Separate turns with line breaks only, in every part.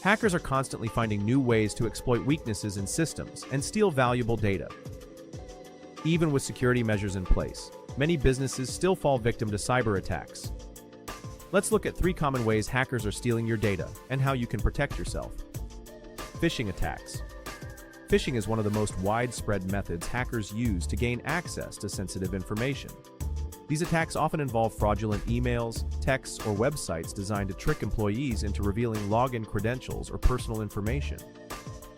Hackers are constantly finding new ways to exploit weaknesses in systems and steal valuable data. Even with security measures in place, many businesses still fall victim to cyber attacks. Let's look at 3 common ways hackers are stealing your data and how you can protect yourself. Phishing attacks. Phishing is one of the most widespread methods hackers use to gain access to sensitive information. These attacks often involve fraudulent emails, texts, or websites designed to trick employees into revealing login credentials or personal information.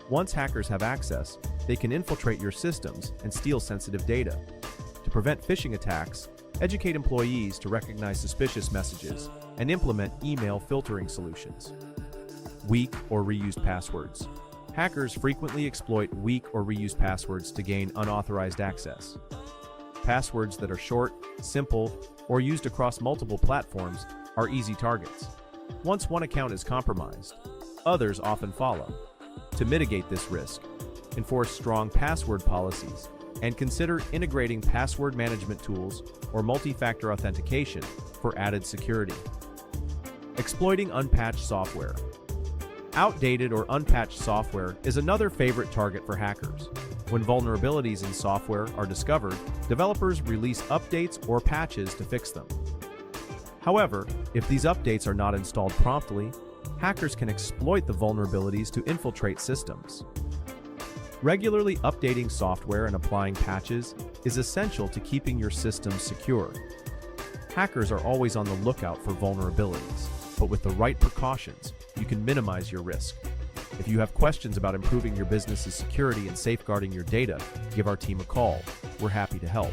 Once hackers have access, they can infiltrate your systems and steal sensitive data. To prevent phishing attacks, educate employees to recognize suspicious messages and implement email filtering solutions. Weak or reused passwords. Hackers frequently exploit weak or reused passwords to gain unauthorized access. Passwords that are short, simple, or used across multiple platforms are easy targets. Once one account is compromised, others often follow. To mitigate this risk, enforce strong password policies and consider integrating password management tools or multi-factor authentication for added security. Exploiting unpatched software. Outdated or unpatched software is another favorite target for hackers. When vulnerabilities in software are discovered, developers release updates or patches to fix them. However, if these updates are not installed promptly, hackers can exploit the vulnerabilities to infiltrate systems. Regularly updating software and applying patches is essential to keeping your systems secure. Hackers are always on the lookout for vulnerabilities, but with the right precautions, you can minimize your risk. If you have questions about improving your business's security and safeguarding your data, give our team a call. We're happy to help.